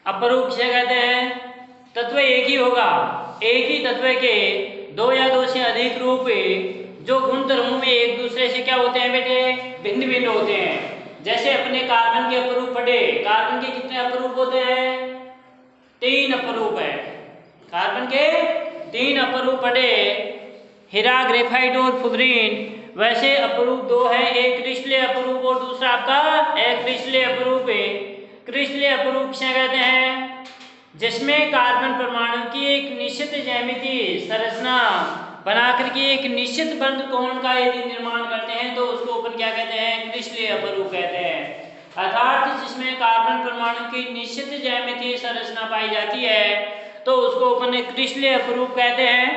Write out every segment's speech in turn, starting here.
अपरूप किसे कहते हैं? तत्व एक ही होगा, एक ही तत्व के दो या दो से अधिक रूप जो गुण धर्मों में एक दूसरे से क्या होते हैं बेटे? भिन्न भिन्न होते हैं। जैसे अपने कार्बन के अपरूप पढ़े, कार्बन के कितने अपरूप होते हैं? 3 अपरूप है। कार्बन के 3 अपरूप पढ़े, हीरा, ग्रेफाइट और फ्लोरीन। वैसे अपरूप 2 है, एक क्रिस्टलीय अपरूप और दूसरा आपका अक्रिस्टलीय अपरूप है। क्रिस्टलीय अपरूप किसे कहते हैं? जिसमें कार्बन परमाणु की एक निश्चित ज्यामितीय संरचना बनाकर के एक निश्चित बंद कोण का यदि निर्माण करते हैं तो उसको अपन क्या कहते हैं? क्रिस्टलीय अपरूप कहते हैं। अर्थात जिसमें कार्बन परमाणु की निश्चित ज्यामितीय संरचना पाई जाती है तो उसको अपन क्रिस्टलीय अपरूप कहते हैं।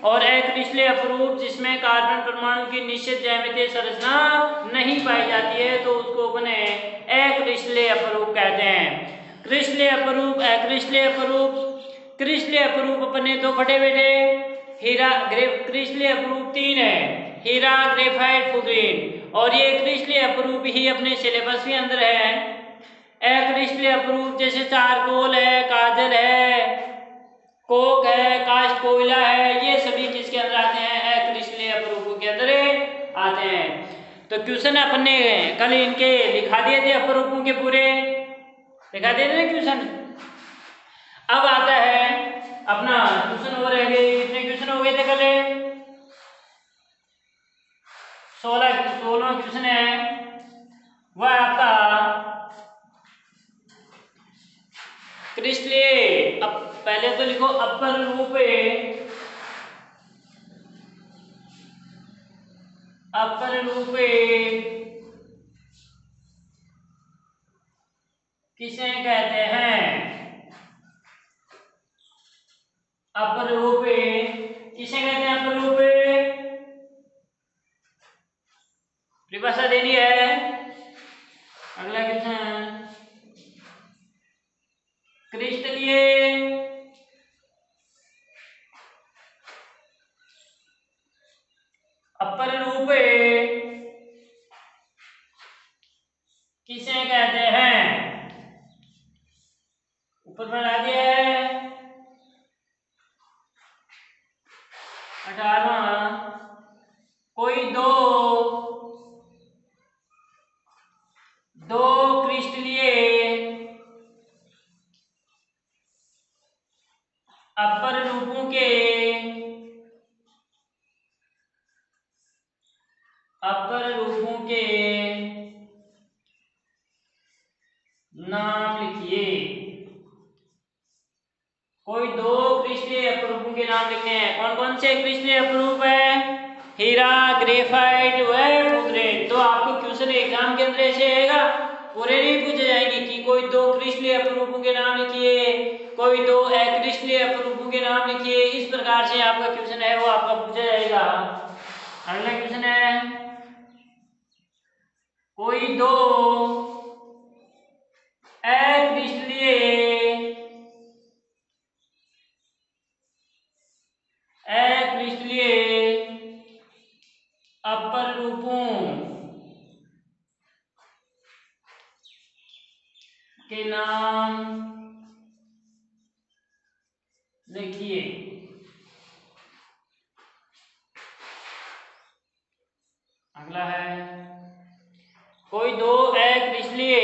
और अक्रिस्टलीय अपरूप जिसमें कार्बन परमाणु की निश्चित ज्यामितीय संरचना नहीं पाई जाती है तो उसको अपन अक्रिस्टलीय अपरूप कहते हैं। क्रिस्टलीय अपरूप, अक्रिस्टलीय अपरूप। क्रिस्टलीय अपरूप अपने दो फटे बेटे, हीरा, क्रिस्टलीय अपरूप 3 है, हीरा, ग्रेफाइट, फ्लोरीन। और ये क्रिस्टलीय अपरूप ही अपने सिलेबस के अंदर है। अक्रिस्टलीय अपरूप जैसे चारकोल है, काजल है, कोक है, कास्ट कोयला है, ये सभी किसके अंदर आते हैं? अक्रिस्टलीय अपरूपों के अंदर आते हैं। तो क्वेश्चन अपन ने कल इनके लिखा दिए थे, अपरूपों के पूरे लिखा दिए थे क्वेश्चन। अब आता है अपना क्वेश्चन और रह गए, कितने क्वेश्चन हो गए थे कल? 16 क्वेश्चन है। वह आपका क्रिस्टलीय, अब पहले तो लिखो अपर रूप, अपर रूप किसे कहते हैं? अपर रूप किसे कहते हैं? अपर रूप परिभाषा देनी है। अगला क्वेश्चन, क्रिस्टलीय अपर रूप किसे कहते हैं? ऊपर बना दिया है 18वां, कोई दो क्रिस्टलीय अपर रूपों के नाम लिखिए। कोई दो क्रिस्टलीय अपरूपों के नाम लिखने हैं। कौन कौन से क्रिस्टलीय अपरूप है? हीरा, ग्रेफाइट व फ्लोरीन। तो आपको क्वेश्चन एग्जाम के अंदर ऐसे आएगा, पूरे नहीं पूछे जाएंगे कि कोई दो क्रिस्टलीय अपरूपों के नाम लिखिए, कोई दो अक्रिस्टलीय अपरूपों के नाम लिखिए। इस प्रकार से आपका क्वेश्चन है वो आपका पूछा जाएगा। अगला क्वेश्चन है, कोई दो अक्रिस्टलीय अपर रूपों के नाम लिखिए। अगला है, कोई दो अक्रिस्टलीय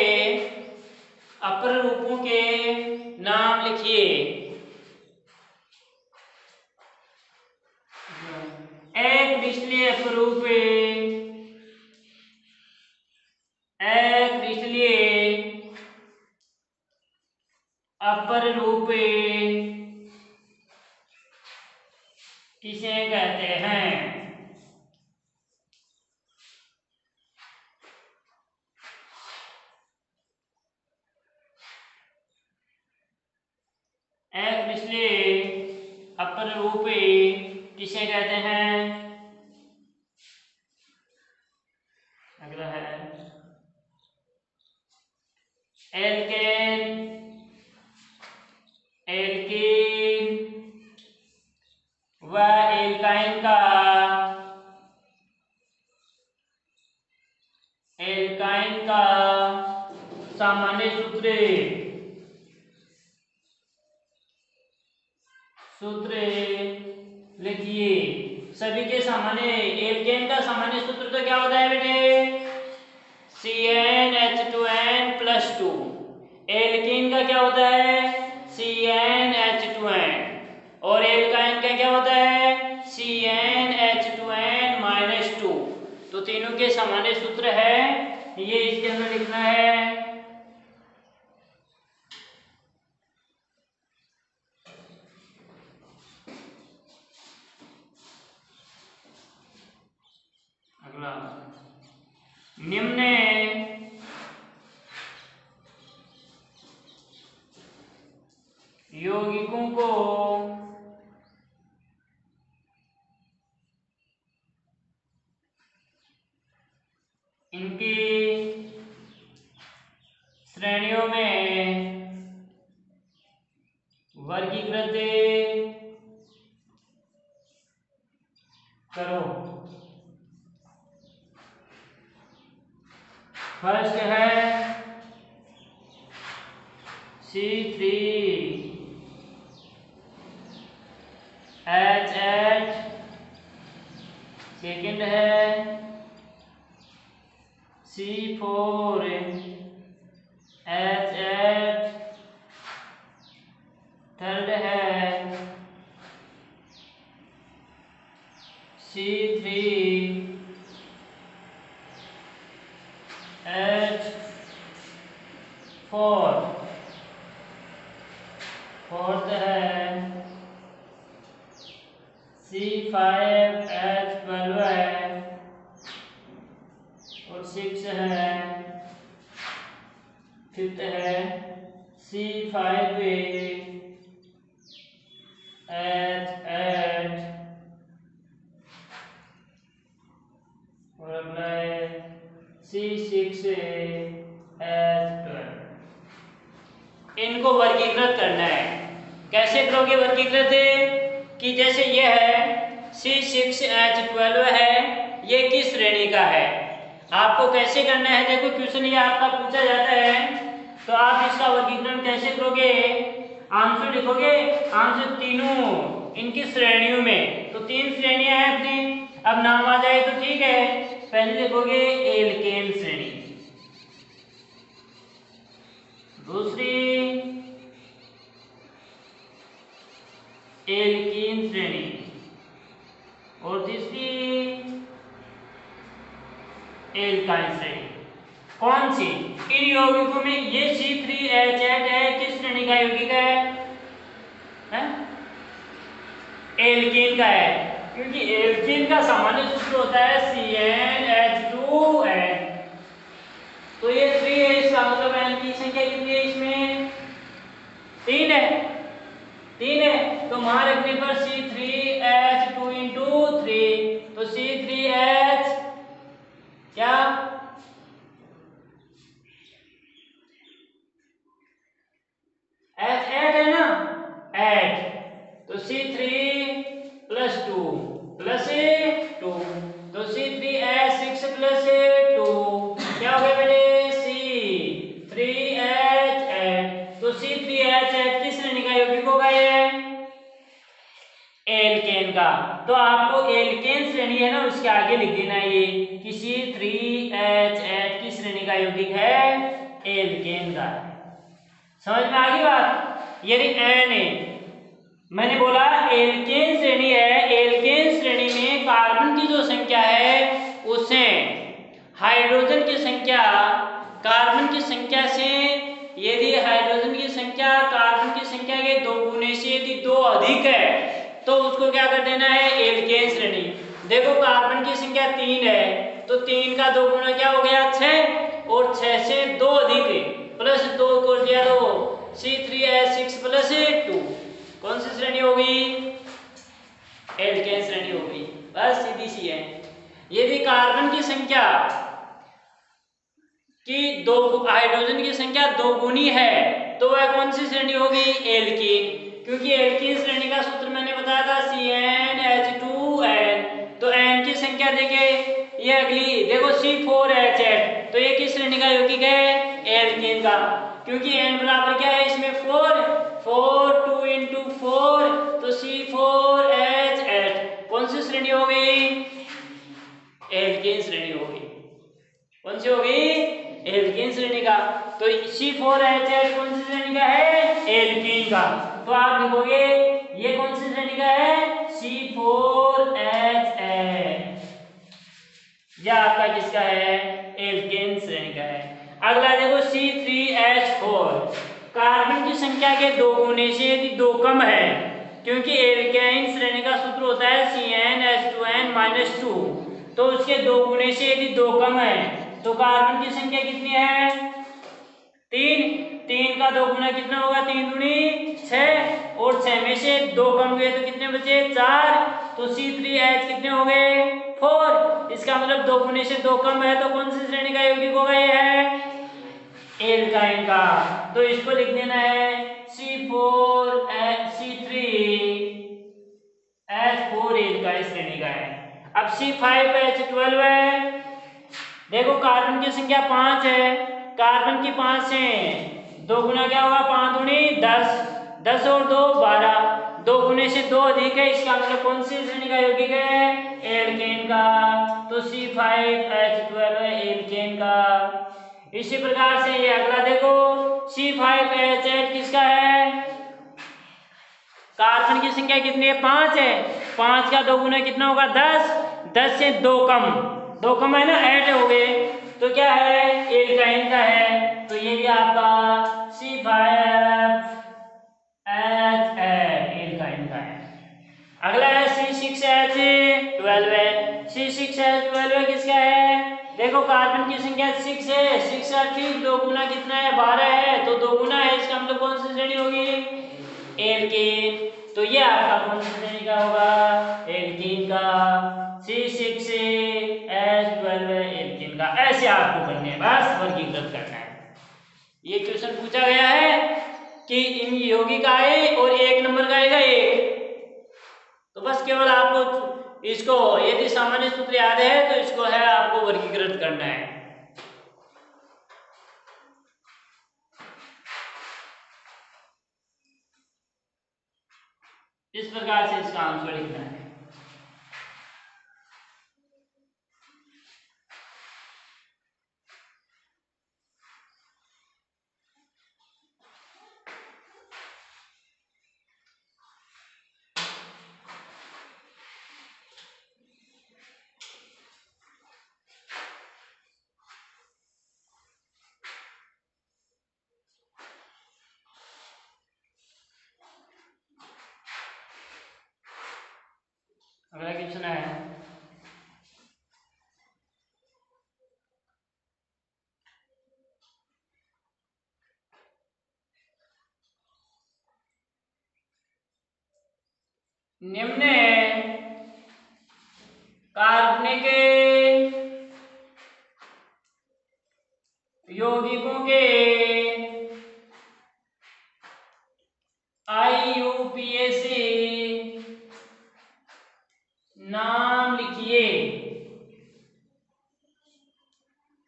अपर रूपों के नाम लिखिए। अक्रिस्टलीय अपरूप, अक्रिस्टलीय अपर रूप किसे कहते हैं? अक्रिस्टलीय अपर रूप किसे कहते हैं? अगला है, एल्केन, एल्कीन व एल्काइन का सामान्य सूत्र सूत्र लिखिए। सभी के सामान्य एल्केन का सामान्य सूत्र तो क्या होता है बेटे? CnH2n+2। एल्केन का क्या होता है? CnH2n। और एल्काइन का क्या होता है? CnH2n-2। तो तीनों के सामान्य सूत्र है, ये इसके अंदर लिखना है। अगला, निम्न यौगिकों को इनकी श्रेणियों में वर्गीकृत करो। फर्स्ट है C3H8, सेकंड है C4H8, थर्ड है C3H4, फोर्थ है C5H12 है, और सिक्स है, फिफ्थ है C5H8, और अगला है C6H12। इनको वर्गीकृत करना है। कैसे करोगे वर्गीकृत? कि जैसे ये है C6H12 है, ये किस श्रेणी का है? आपको कैसे करना है? देखो क्वेश्चन ये आपका पूछा जाता है, तो आप इसका वर्गीकरण कैसे करोगे? आंसर लिखोगे, आंसर तीनों इनकी श्रेणियों में, तो तीन श्रेणियां हैं अपनी। अब नाम आ जाए तो ठीक है। पहले लिखोगे एल्केन श्रेणी, दूसरी एल्कीन श्रेणी, और तीसरी एल्काइन श्रेणी। कौन सी? इन यौगिकों में ये C3H8 है, किस श्रेणी का यौगिक है? एल्कीन का है, क्योंकि एल्कीन का सामान्य सूत्र होता है CnH2n। तो ये 3 है, इसका मतलब n की संख्या कितनी है? इसमें 3 है, 3 है। तो वहां रखने पर C3H2 × 3, तो C3H क्या H8 है ना, 8, तो C3+2 +2, तो C3H6+2 क्या हो गया बेटे? C3H8। तो C3H8 किस श्रेणी का यौगिक होगा? ये एल्केन का। तो आपको एल्केन श्रेणी है ना, उसके आगे लिख देना ये कि C3H8 की श्रेणी का यौगिक है, एल्केन का। समझ में आ गई बात? यदि N है, मैंने बोला एल्केन श्रेणी है, एल्केन श्रेणी में कार्बन की जो संख्या है उससे हाइड्रोजन की संख्या कार्बन की संख्या से, यदि हाइड्रोजन की संख्या कार्बन की संख्या के 2 गुने से यदि 2 अधिक है, तो उसको क्या कर देना है? एल्केन श्रेणी। देखो कार्बन की संख्या 3 है, तो 3 का 2 गुना क्या हो गया? 6, और 6 से 2 अधिक प्लस 2 को दिया तो C3H6+2, कौन सी श्रेणी होगी? एल्केन श्रेणी होगी। बस सीधी सी है। यदि कार्बन की संख्या की 2 हाइड्रोजन की संख्या 2 गुनी है, तो वह कौन सी श्रेणी होगी? एल्कीन, क्योंकि एल्कीन श्रेणी का सूत्र मैंने बताया था CnH2n। तो n की संख्या देखे ये अगली देखो C4H8, तो ये किस श्रेणी का यौगिक है? एल्कीन का, क्योंकि n बराबर क्या है इसमें 4, 4 2 × 4, तो C सी होगी, एल्कीन श्रेणी का। तो C4H8 कौन सी श्रेणी का है, एल्कीन का। तो आप लिखोगे ये कौन सी श्रेणी का है, C4H8, यह आपका किसका है, एल्केन श्रेणी का है। अगला देखो C3H4, कार्बन की संख्या के 2 होने से यदि 2 कम है, क्योंकि एल्केन श्रेणी का सूत्र होता है CnH2n-2, तो उसके 2 होने से यदि 2 कम है तो कार्बन की संख्या कितनी है, 3। 3 का 2 गुना कितना होगा, 3 दूनी 6, और 6 में से 2 कम हुए तो कितने बचे, 4। तो C3H कितने हो गए, 4। इसका मतलब 2 गुने से 2 कम है, तो कौन सी श्रेणी का यौगिक होगा, ये है एल्काइन का। तो इसको लिख देना है C3H4 एल्काइन श्रेणी का है। अब C5H12 है, देखो कार्बन की संख्या 5 है, कार्बन की 5 से 2 गुना क्या होगा, 5 दूनी 10, 10 और 2 12, 2 गुने से 2 अधिक है, इसका मतलब कौन सी श्रेणी का यौगिक है, एल्केन का। तो C5H12 है एल्केन का। इसी प्रकार से ये अगला देखो C5H8 किसका है, कार्बन की संख्या कितनी है, 5 है, 5 का 2 गुना कितना होगा, 10, 10 से 2 कम, 2 कम है ना, 8 हो गए, तो क्या है, एल्काइन का है। तो ये भी आपका C5H8 एल्काइन का है। अगला है C6H12 है, C6H12 किसका है, देखो कार्बन की संख्या 6 है, 6 का ठीक 2 गुना कितना है, 12 है, तो 2 गुना है, इसका मतलब कौन सी श्रेणी होगी, एल्केन। तो ये आपका कौन सी श्रेणी का होगा, एल्केन का। C6H12 एल्केन का। ऐसे आपको करने हैं, बस वर्गीकृत करना है। ये क्वेश्चन पूछा गया है कि इन यौगिक आए और 1 नंबर का आएगा 1, तो बस केवल आपको इसको यदि सामान्य सूत्र याद है तो इसको है आपको वर्गीकृत करना है। इस प्रकार से इसका आंसर लिखना है। अगला क्वेश्चन है, निम्न कार्बनिक यौगिकों के IUPAC नाम लिखिए।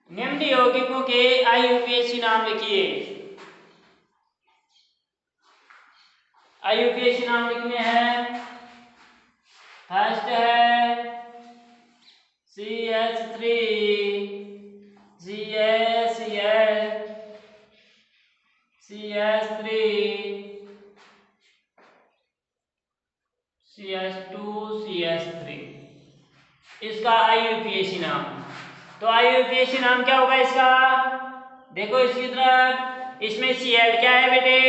निम्न यौगिकों के IUPAC नाम लिखिए। IUPAC नाम लिखने हैं, फर्स्ट है CH3 CH CH3 CH2 CH3, इसका IUPAC नाम। तो IUPAC नाम क्या होगा इसका, देखो इसकी तरफ, इसमें Cl क्या है बेटे,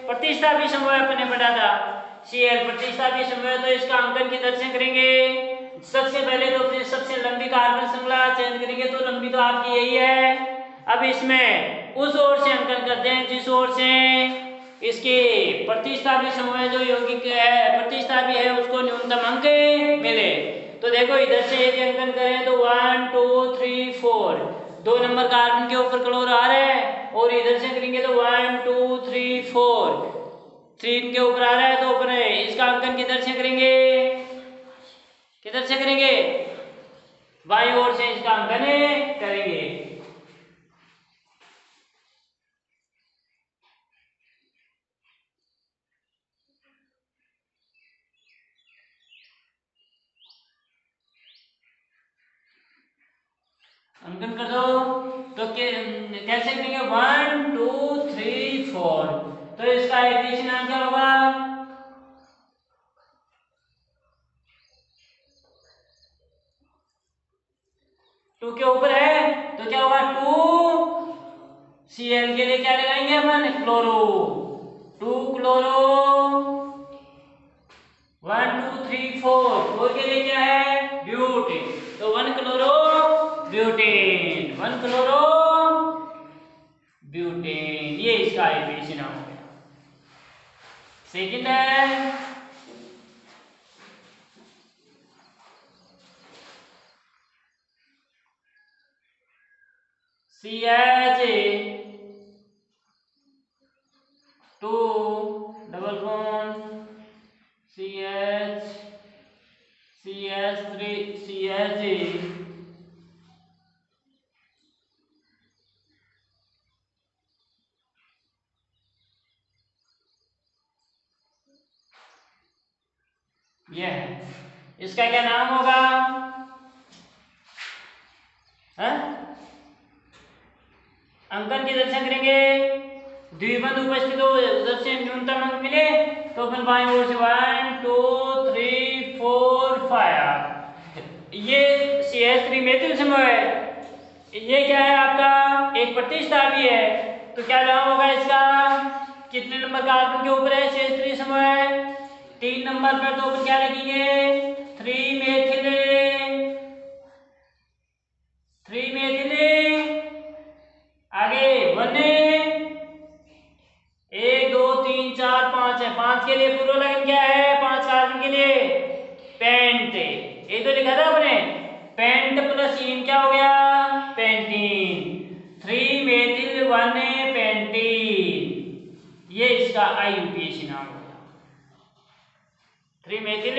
प्रतिस्थापी समूह अपने पढ़ा था, Cl प्रतिस्थापी समूह। तो इसका अंकन किधर से करेंगे, सबसे पहले तो अपने सबसे लंबी कार्बन श्रृंखला चयन करेंगे, तो लंबी तो आपकी यही है। अब इसमें उस ओर से अंकन करते हैं जिस ओर से इसके प्रतिस्थापी समूह जो यौगिक है, प्रतिस्थापी है, उसको न्यूनतम अंक मिले। तो देखो इधर से यदि अंकन करें तो 1 2 3 4, 2 नंबर कार्बन के ऊपर क्लोर आ रहा है, और इधर से करेंगे तो 1 2 3 4, 3 के ऊपर आ रहा है, तो अपने इसका अंकन किधर से करेंगे, किधर से करेंगे, बाईं ओर से इसका अंकन करेंगे। अंकन कर दो। तो कैसे लिखेंगे 1 2 3 4। तो इसका इक्वेशन नाम क्या होगा? 2 के ऊपर है तो क्या होगा 2Cl के लिए क्या लगाएंगे अपन? क्लोरो। 2 क्लोरो 1 2 3 4। 4 के लिए क्या है? ब्यूटेन। तो 1 क्लोरो ब्यूटेन, 1 क्लोरो ब्यूटेन। ये इसका इक्वेशन हो गया। सेकंड है CH2 double bond CH3 CH ये है। इसका क्या नाम होगा? अंकन किधर से करेंगे? द्विबंध उपस्थित हो, उधर से न्यूनतम अंक मिले तो अपन बाएं ओर से 1 2 3 4 5। ये CH3 मेथिल समूह है। ये क्या है आपका? एक प्रतिस्थापी है। तो क्या नाम होगा इसका? कितने नंबर कार्बन के ऊपर है CH3 समूह है? 3 नंबर पर। तो अपन क्या लिखेंगे? 3 मेथिल 3 मेथिल। आगे 1 1 2 3 4 5 है। 5 के लिए पूर्व लगन क्या है? 5 कार्बन के लिए पेंट। ये तो लिखा था अपने पेंट प्लस इन क्या हो गया? पेंटीन। 3 methyl 1 pentene. ये इसका IUPAC नाम हो गया। 3 मेथिल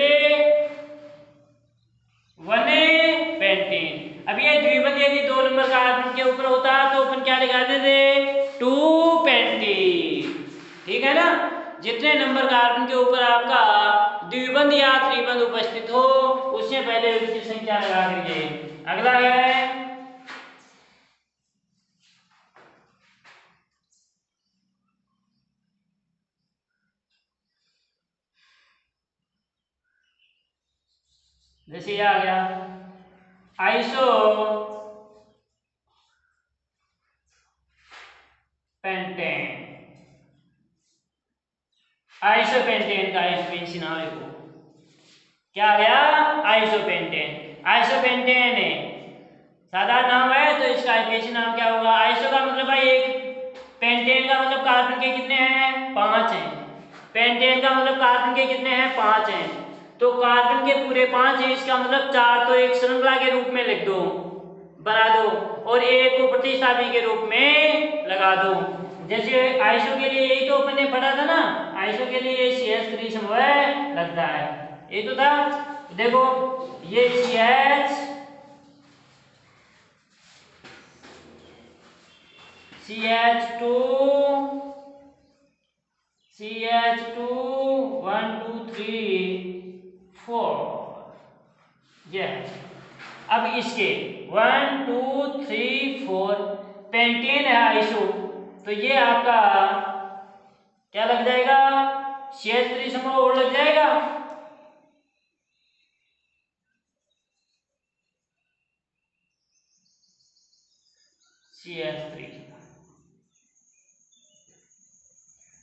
1 पेंटीन। अब ये द्विबंध यदि 2 नंबर कार्बन के ऊपर होता तो अपन क्या लिखाते थे? 2 पेंटीन। ठीक है ना? जितने नंबर कार्बन के ऊपर आपका द्विबंध या त्रिबंध उपस्थित हो उससे पहले उसकी संख्या लगा करके। अगला है जैसे ये आ गया आइसो पेंटेन। आइसोपेंटेन का IUPAC नाम लिखो। क्या आ गया? आइसोपेंटेन। आइसोपेंटेन है साधारण नाम है तो इसका IUPAC नाम क्या होगा? आइसो का मतलब भाई एक, पेंटेन का मतलब कार्बन के कितने हैं? 5 हैं। पेंटेन का मतलब कार्बन के कितने हैं? 5 हैं। तो कार्बन के पूरे 5 हैं, इसका मतलब 4 तो एक श्रृंखला के रूप में लिख दो, बना दो, और एक को प्रतिस्थापी के रूप में लगा दो। जैसे आइसो के लिए यही तो अपन ने पढ़ा था ना, आइसो के लिए CH3 समूह लगता है। ये तो था। देखो ये CH2 1 2 3 4। ये अब इसके 1 2 3 4 पेंटेन है आइसो। तो ये आपका क्या लग जाएगा? CH3 समूह और लग जाएगा। CH3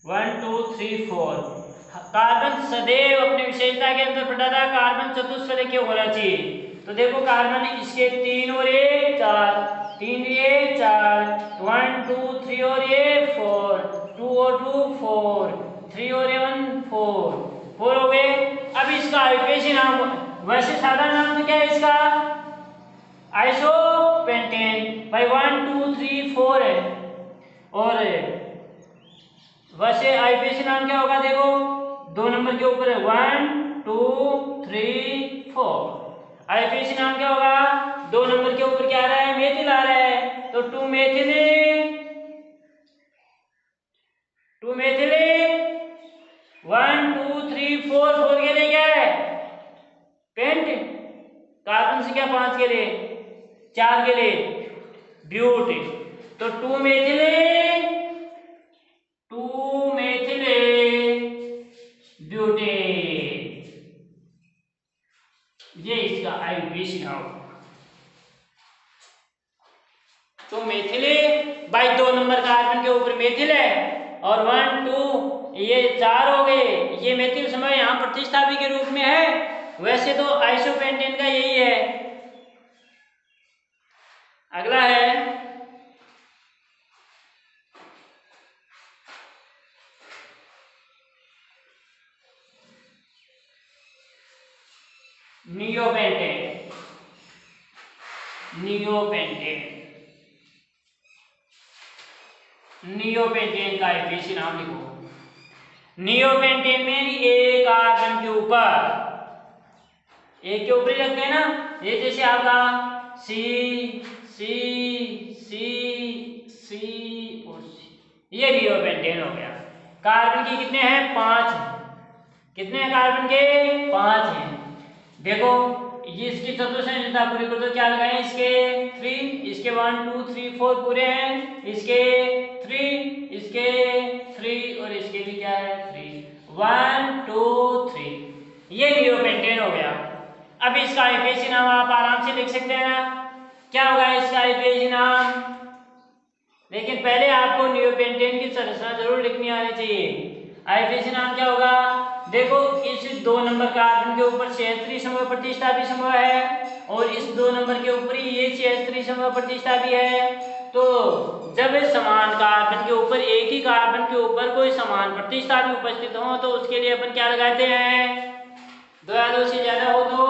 1 2 3 4। कार्बन सदैव अपनी विशेषता के अंदर पढ़ा था कार्बन चतुष्फलक के होना चाहिए। तो देखो कार्बन इसके 3 और ये 4, 3 ये 4, 1 2 3 और ये 4, 2 और 2 4, 3 और ये 1 4 हो गए। अब इसका IUPAC नाम, वैसे साधारण नाम तो क्या है इसका? आइसोपेंटेन। भाई 1 2 3 4 है। और वैसे IUPAC नाम क्या होगा? देखो 2 नंबर के ऊपर है 1 2 3 4। IUPAC नाम क्या होगा? 2 नंबर के ऊपर क्या आ रहा है? मेथिल आ रहा है। तो 2 मेथिल 1 2 3 4। 4 के लिए क्या है? पेंट। कार्बन संख्या 5 के लिए, 4 के लिए ब्यूट। तो 2 मेथिले ब्यूटेन, ये इसका आईयूपीएसी नाम। तो मेथिले भाई 2 नंबर कार्बन के ऊपर मेथिल है और 1 2 ये 4 हो गए, ये मेथिल समूह यहाँ प्रतिस्थापी के रूप में है। वैसे तो आइसोपेंटेन का यही है। अगला है नियोपेंटेन। नियोपेंटेन का आईयूपीएसी नाम लिखो। नियोपेंटेन में एक कार्बन के ऊपर, एक के ऊपर ही रखते हैं ना, ये जैसे आपका सी सी सी सी और सी, ये नियोपेंटेन हो गया। कार्बन की कितने हैं? 5 हैं। कितने हैं कार्बन के? 5 हैं। देखो ये इसकी तत्व संरचना पूरी कर दो, क्या लगाए इसके 3, इसके 1 2 3 4 पूरे हैं, इसके 3, इसके 3 और इसके भी क्या है 3, 1 2 3, ये नियोपेंटेन हो गया। अब इसका आईयूपीएसी नाम आप आराम से लिख सकते हैं ना, क्या होगा इसका आईयूपीएसी नाम। लेकिन पहले आपको नियोपेंटेन की संरचना जरूर लिखनी आनी चाहिए। आईयूपीएसी नाम क्या होगा? देखो इस 2 नंबर कार्बन के ऊपर CH3 समूह प्रतिस्थापी समूह है और इस 2 नंबर के ऊपर ही ये CH3 समूह प्रतिस्थापी है। तो जब समान कार्बन के ऊपर, एक ही कार्बन के ऊपर कोई समान प्रतिस्थापी उपस्थित हो तो उसके लिए अपन क्या लगाते हैं? 2 या 2 से ज्यादा हो तो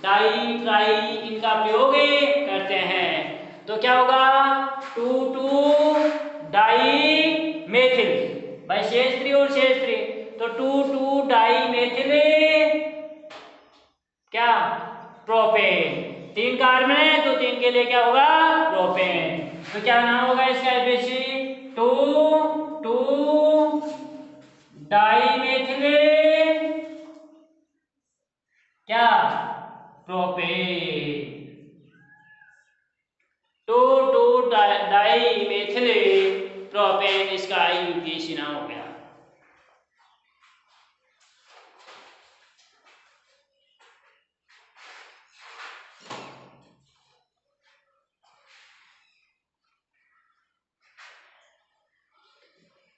डाई ट्राई इनका प्रयोग करते हैं। तो क्या होगा? 2 2 डाई मेथिल भाई CH3 और CH3, तो 2 2 डाई मेथिल क्या प्रोपेन। 3 कार्बन है तो 3 के लिए क्या होगा? प्रोपेन। तो क्या नाम होगा इसका आईयूपीएसी? 2 2 डाई मेथिल क्या प्रोपेन। 2 2 डाई मेथिल प्रोपेन इसका आईयूपीएसी नाम हो गया।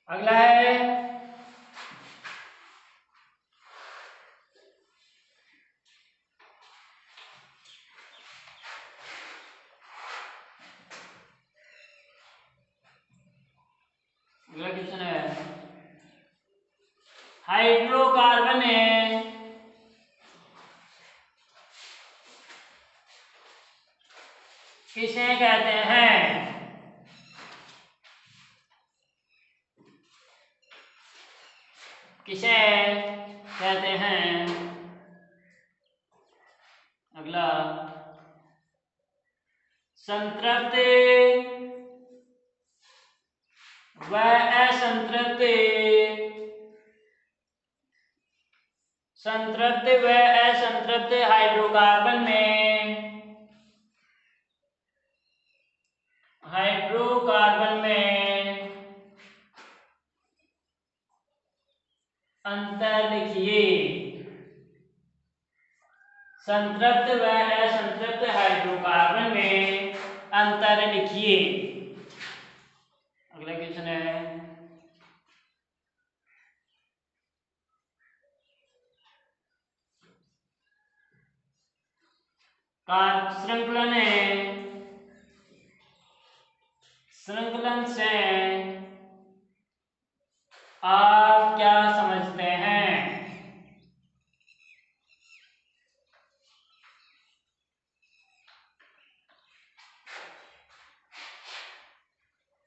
अगला है अगला क्वेश्चन है हाइड्रोकार्बन है किसे कहते हैं? किसे कहते हैं? अगला संतृप्त व असंतृप्त, संतृप्त व असंतृप्त हाइड्रोकार्बन में, हाइड्रोकार्बन में अंतर लिखिए। संतृप्त व असंतृप्त हाइड्रोकार्बन में अंतर लिखिए। अगला क्वेश्चन है श्रृंखलन है, श्रृंखलन से आप क्या समझते हैं?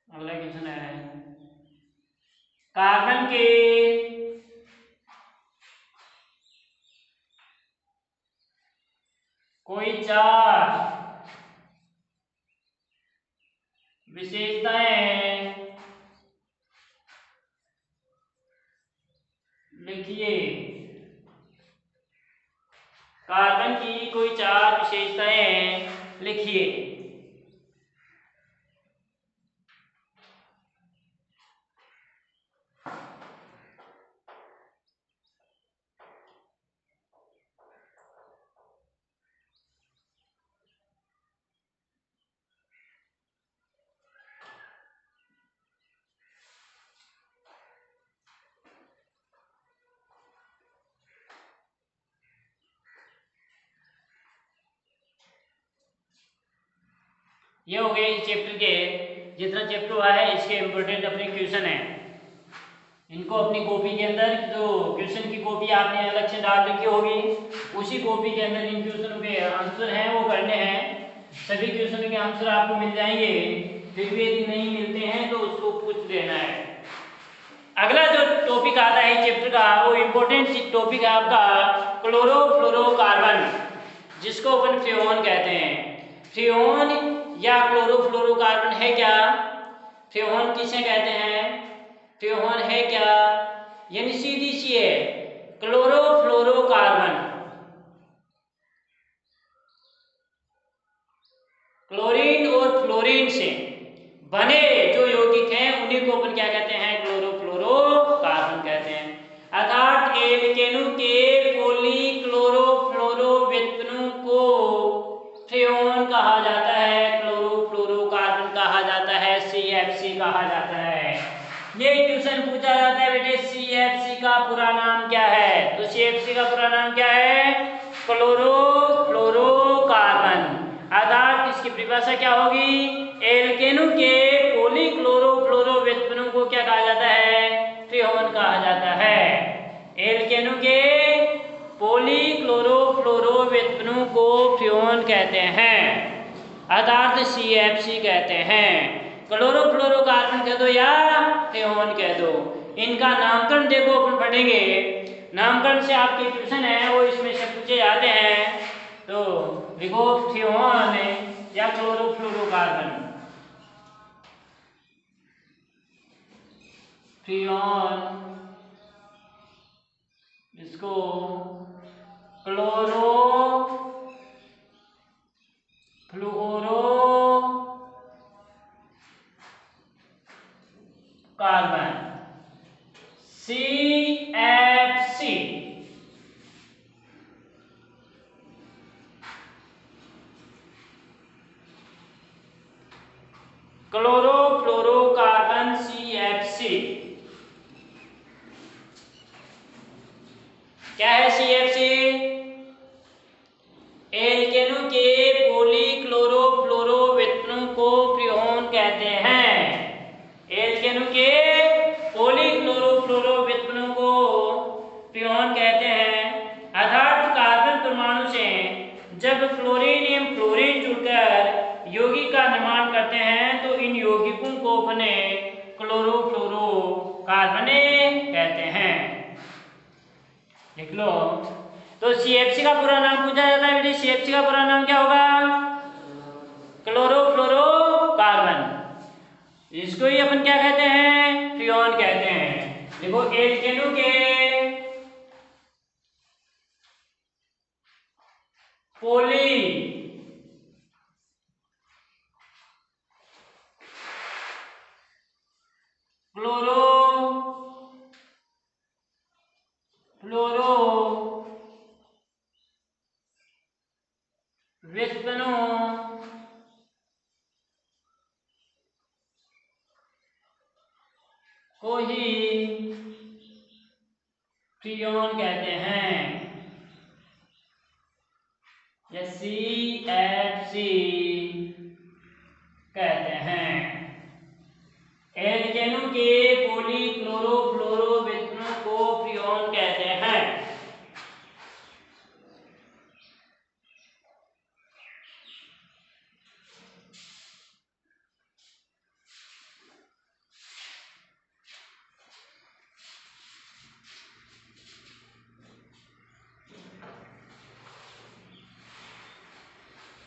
अगला क्वेश्चन है कार्बन के कोई 4 विशेषताएं लिखिए। कार्बन की कोई 4 विशेषताएं लिखिए। ये हो गए इस चैप्टर के, जितना चैप्टर हुआ है इसके इम्पोर्टेंट अपने क्वेश्चन है। इनको अपनी कॉपी के अंदर, जो क्वेश्चन की कॉपी आपने अलग से डाल रखी होगी, उसी कॉपी के अंदर इन क्वेश्चनों के आंसर हैं वो करने हैं। सभी क्वेश्चनों के आंसर आपको मिल जाएंगे। फिर भी यदि नहीं मिलते हैं तो उसको पूछ लेना है। अगला जो टॉपिक आता है चैप्टर का, वो इम्पोर्टेंट टॉपिक है आपका क्लोरोफ्लोरोकार्बन, जिसको अपन फ्रेऑन कहते हैं। फ्रेऑन या क्लोरोफ्लोरोकार्बन है क्या? फ्रेऑन किसे कहते हैं? फ्रेऑन है क्या? यानी सीधी सी है क्लोरोफ्लोरोकार्बन। क्लोरीन और फ्लोरीन से बने जो यौगिक हैं उन्हीं को अपन क्या कहते हैं? क्लोरोफ्लोरोकार्बन कहते हैं। अर्थात एल्केनों के पॉलीक्लोरोफ्लोरो व्युत्पन्नों को फ्रेऑन कहा जाता है, क्लोरोफ्लोरोकार्बन कहा जाता है, CFC कहा जाता है। ये क्वेश्चन पूछा जाता है बेटे, CFC का पूरा नाम क्या है? तो CFC का पूरा नाम क्या है? क्लोरोफ्लोरोकार्बन। अर्थात इसकी परिभाषा क्या होगी? एल्केनों के पॉलीक्लोरोफ्लोरो व्युत्पन्नों को क्या कहा जाता है? फ्रेऑन कहा जाता है। एल्केनों के पॉलीक्लोरोफ्लोरो व्युत्पन्नों को फ्रेऑन कहते हैं, अर्थात CFC कहते हैं। क्लोरोफ्लोरोकार्बन कह दो या फ्रेऑन कह दो, इनका नामकरण देखो अपन पढ़ेंगे। नामकरण से आपके क्वेश्चन है वो इसमें से पूछे जाते हैं। तो देखो फ्रेऑन या क्लोरोफ्लोरोकार्बन, फ्रेऑन, इसको क्लोरोफ्लोरोकार्बन CFC। क्लोरोफ्लोरोकार्बन CFC क्या है? CFC एल्केनों के पॉलीक्लोरोफ्लोरो व्युत्पन्नों को फ्रेऑन कहते हैं। एल्केनों के पॉलीक्लोरोफ्लोरो व्युत्पन्नों को फ्रेऑन कहते हैं। अर्थात कार्बन परमाणु से जब क्लोरीन एवं फ्लोरीन जुड़कर यौगिक का निर्माण करते हैं तो इन यौगिकों को अपने क्लोरोफ्लोरोकार्बन कहते हैं। देख लो, तो CFC का पूरा नाम पूछा जाता है बेटे, CFC का पूरा नाम क्या होगा? क्लोरोफ्लोरोकार्बन। इसको ही अपन क्या कहते हैं? फ्रेऑन कहते हैं। देखो एल्केनों के पॉली क्लोरोफ्लोरो व्युत्पन्नों को ही फ्रेऑन कहते हैं या CFC कहते हैं। एल्केनों के पॉलीक्लोरोफ्लोरो व्युत्पन्नों को फ्रेऑन कहते हैं।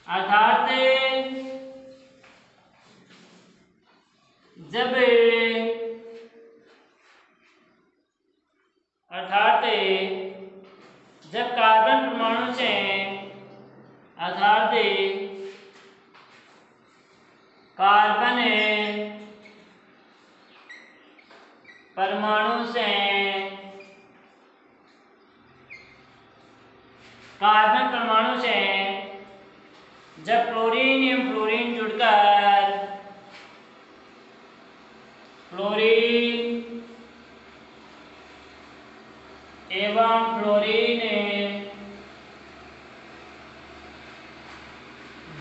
अर्थात जब कार्बन परमाणु से कार्बन परमाणु से जब क्लोरीन एवं फ्लोरीन जुड़कर फ्लोरीन एवं फ्लोरीन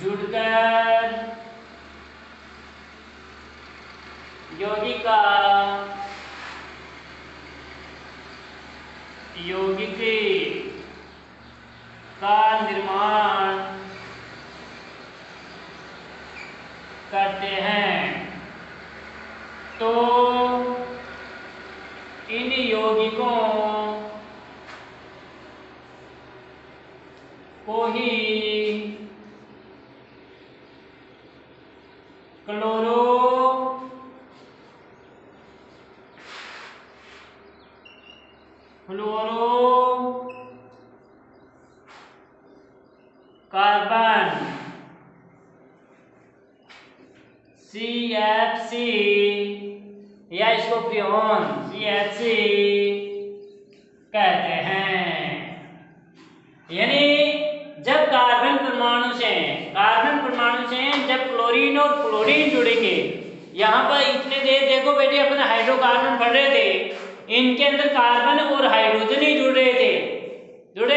जुड़कर यौगिक का निर्माण करते हैं तो इन यौगिकों को ही क्लोरो फ्लोरो कार्बन CFC या इसको फ्रियोन CFC कहते हैं। यानी जब कार्बन परमाणु से जब क्लोरीन और फ्लोरीन जुड़ेंगे, यहाँ पर इतने देर देखो बेटे अपन हाइड्रोकार्बन पढ़ रहे थे, इनके अंदर कार्बन और हाइड्रोजन ही जुड़ रहे थे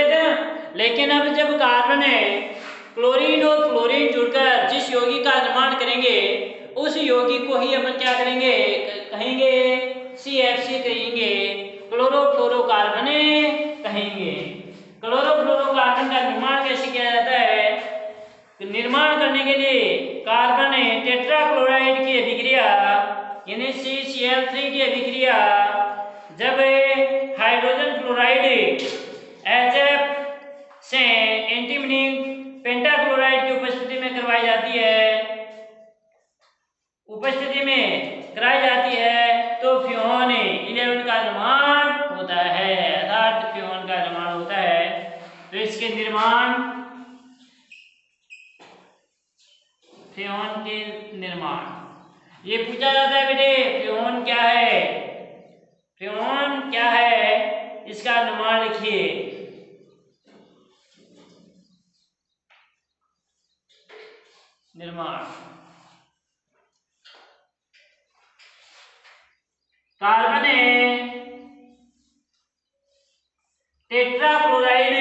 ना। लेकिन अब जब कार्बन है क्लोरीन और फ्लोरीन जुड़कर जिस यौगिक का निर्माण करेंगे उस यौगिक को ही अपन क्या करेंगे कहेंगे CFC कहेंगे, क्लोरोफ्लोरोकार्बन कहेंगे। क्लोरोफ्लोरोकार्बन का निर्माण कैसे किया जाता है? निर्माण करने के लिए कार्बन टेट्राक्लोराइड की अभिक्रिया यानी CCl3 की अभिक्रिया जब हाइड्रोजन फ्लोराइड HF से एंटीमनी पेंटाक्लोराइड की उपस्थिति में कराई जाती है तो फ्यून 11 का निर्माण होता है, अर्थात फ्यून का निर्माण होता है। तो इसके फ्यून के निर्माण ये पूछा जाता है बेटे फ्यून क्या है इसका निर्माण लिखिए। कार्बन टेट्राक्लोराइड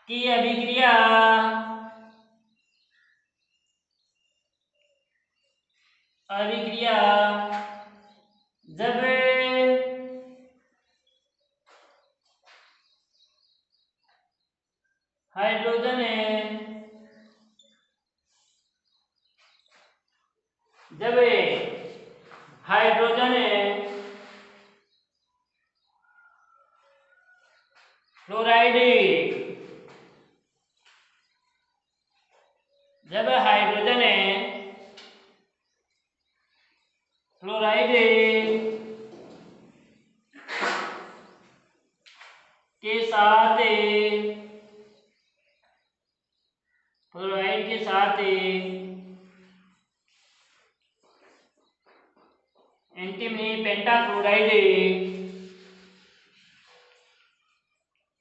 की अभिक्रिया जब हाइड्रोजन फ्लोराइड के साथ एंटीमनी पेंटाक्लोराइड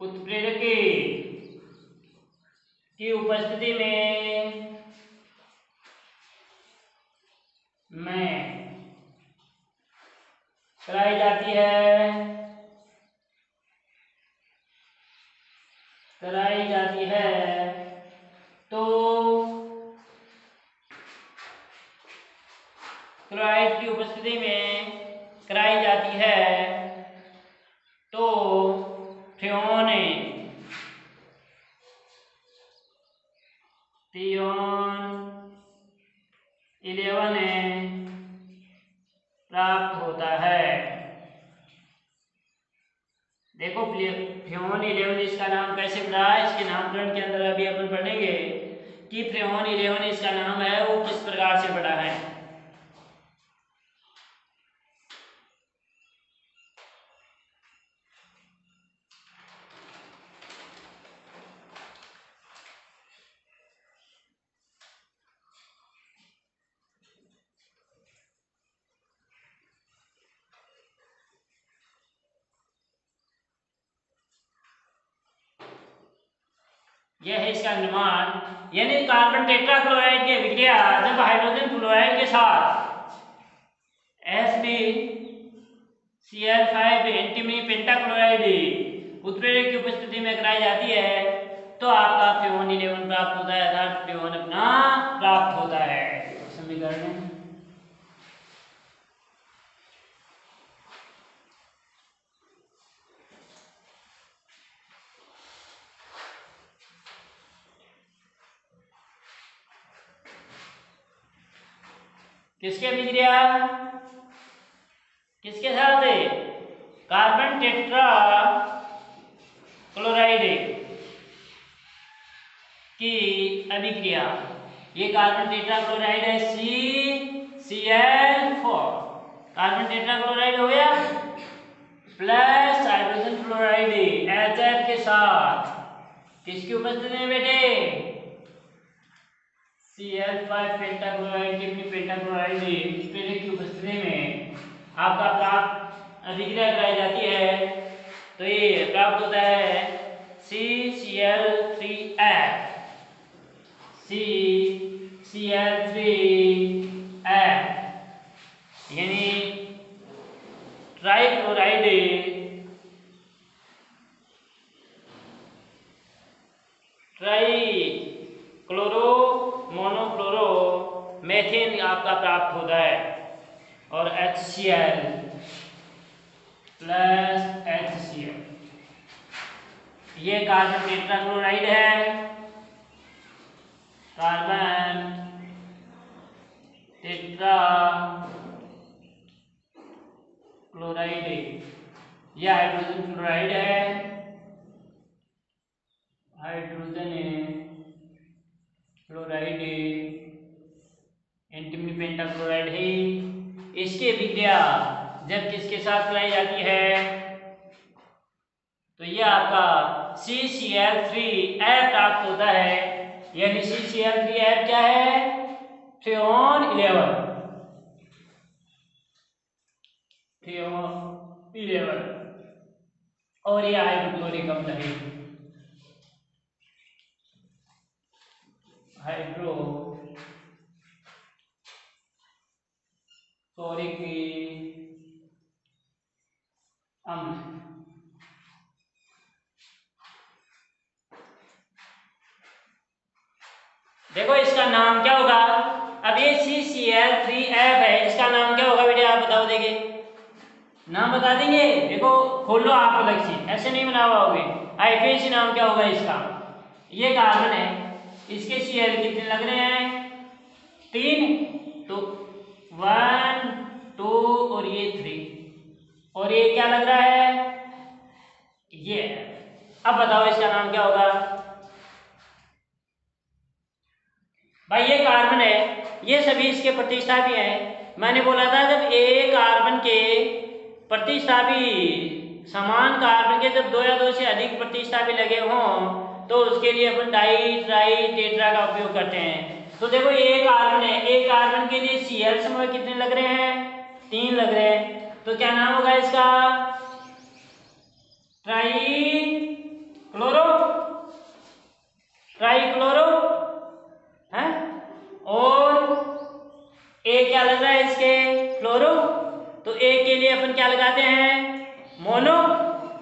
उत्प्रेरक की उपस्थिति में कराई जाती है तो क्लोराइड की उपस्थिति में कराई जाती है तो फ्यून 11 प्राप्त होता है। देखो फ्यून 11 इसका नाम कैसे पड़ा है, इसके नामकरण के अंदर अभी अपन पढ़ेंगे कि फ्यून 11 इसका नाम है वो किस प्रकार से पड़ा है। यह है इसका निर्माण, यानी कार्बन टेट्राक्लोराइड की अभिक्रिया जब हाइड्रोजन फ्लोराइड के साथ HbCl5 एंटीमनी पेंटाक्लोराइड उत्प्रेरक की उपस्थिति में कराई जाती है तो आपका फ्यून 11 प्राप्त होता है, अर्थात फ्यून अपना प्राप्त होता है। जल्दी कर लें। किसके अभिक्रिया, किसके साथ है? कार्बन टेट्रा क्लोराइड की अभिक्रिया। ये कार्बन टेट्रा क्लोराइड है CCl4, कार्बन टेट्रा क्लोराइड हो गया, प्लस हाइड्रोजन क्लोराइड HF के साथ किसकी उपस्थिति में बेटे? Cl5 पेंटाक्लोराइड की पेंटाक्लोराइड की उपस्थिति में आपका प्राप्त अभिक्रिया कराई जाती है। तो ये प्राप्त होता है CCl3F, CCl3F यानी ट्राइक्लोराइड ट्राइक्लोरो मोनोक्लोरो मेथेन आपका प्राप्त होता है, और HCl प्लस HCl ये कार्बन टेट्राक्लोराइड है, कार्बन टेट्राक्लोराइड। यह हाइड्रोजन क्लोराइड है, हाइड्रोजन क्लोराइड एंटीमनी पेंटाक्लोराइड है। इसकी अभिक्रिया जब किसके साथ कराई जाती है? तो यह आपका CCl3F प्राप्त होता है, यानी CCl3F क्या है? फ्रेऑन 11, और यह हाइड्रोक्लोरिक अम्ल है, हाइड्रोक्लोरिक अम्ल। देखो इसका नाम क्या होगा? अब ये CCl3F है, इसका नाम क्या होगा बेटे? आप बताओ देंगे, नाम बता देंगे? देखो खोल लो आप अलग से, ऐसे नहीं बना पाओगे। IPAC नाम क्या होगा इसका? ये कार्बन है, इसके Cl कितने लग रहे हैं? 3, तो 1 2 और ये 3, और ये क्या लग रहा है? ये। अब बताओ इसका नाम क्या होगा? भाई ये कार्बन है, ये सभी इसके प्रतिस्थापी हैं। मैंने बोला था जब एक कार्बन के प्रतिस्थापी समान कार्बन के जब 2 या 2 से अधिक प्रतिस्थापी लगे हों तो उसके लिए अपन डाई ट्राई टेट्रा का उपयोग करते हैं। तो देखो ये कार्बन है, एक कार्बन के लिए Cl समूह कितने लग रहे हैं? 3 लग रहे हैं। तो क्या नाम होगा इसका? ट्राइक्लोरो है, और एक क्या लग रहा है इसके? फ्लोरो। तो एक के लिए अपन क्या लगाते हैं? मोनो।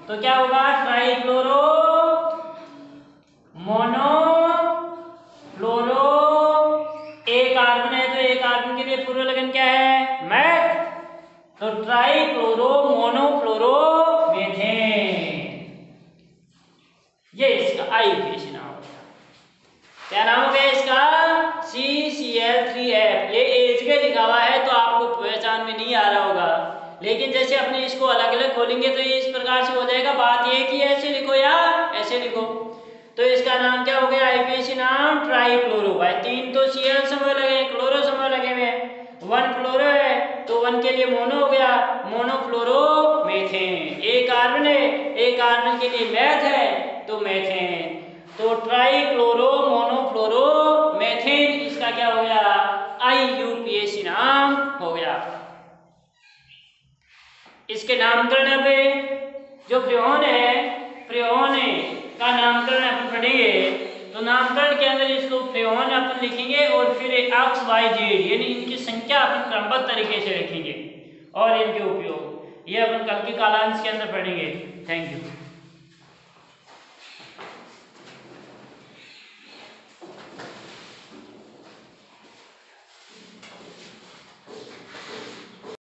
तो क्या होगा? ट्राइक्लोरो मोनो फ्लोरो। एक कार्बन है तो एक कार्बन के लिए पूर्व लगन क्या है? मैथ। तो ट्राइक्लोरो मोनो फ्लोरो मेथेन, ये इसका IUPAC नाम हो गया। क्या नाम हो गया इसका? CCl3F। ये एज के लिखा हुआ है तो आपको पहचान में नहीं आ रहा होगा, लेकिन जैसे अपने इसको अलग अलग खोलेंगे तो ये इस प्रकार से हो जाएगा। बात ये कि ऐसे लिखो या ऐसे लिखो। तो इसका नाम क्या हो गया? IUPAC नाम ट्राइक्लोरो। भाई 3 तो Cl समूह लगे, क्लोरो समूह लगे हुए हैं, 1 फ्लोरो है तो 1 के लिए मोनो हो गया, मोनोफ्लोरो मेथेन। एक कार्बन है, एक कार्बन के लिए मैथ है तो मेथेन। तो ट्राइक्लोरो मोनोफ्लोरो मेथेन, इसका क्या हो गया? IUPAC नाम हो गया। इसके नामकरण पे जो फ्रेऑन है, फ्रेऑन का नामकरण अपन पढ़ेंगे। तो नामकरण के अंदर इसको फ्रेऑन अपन लिखेंगे और फिर XYZ यानी इनकी संख्या अपन क्रमबद्ध तरीके से रखेंगे और इनके उपयोग ये अपन कल के कालांश के अंदर पढ़ेंगे। Thank you.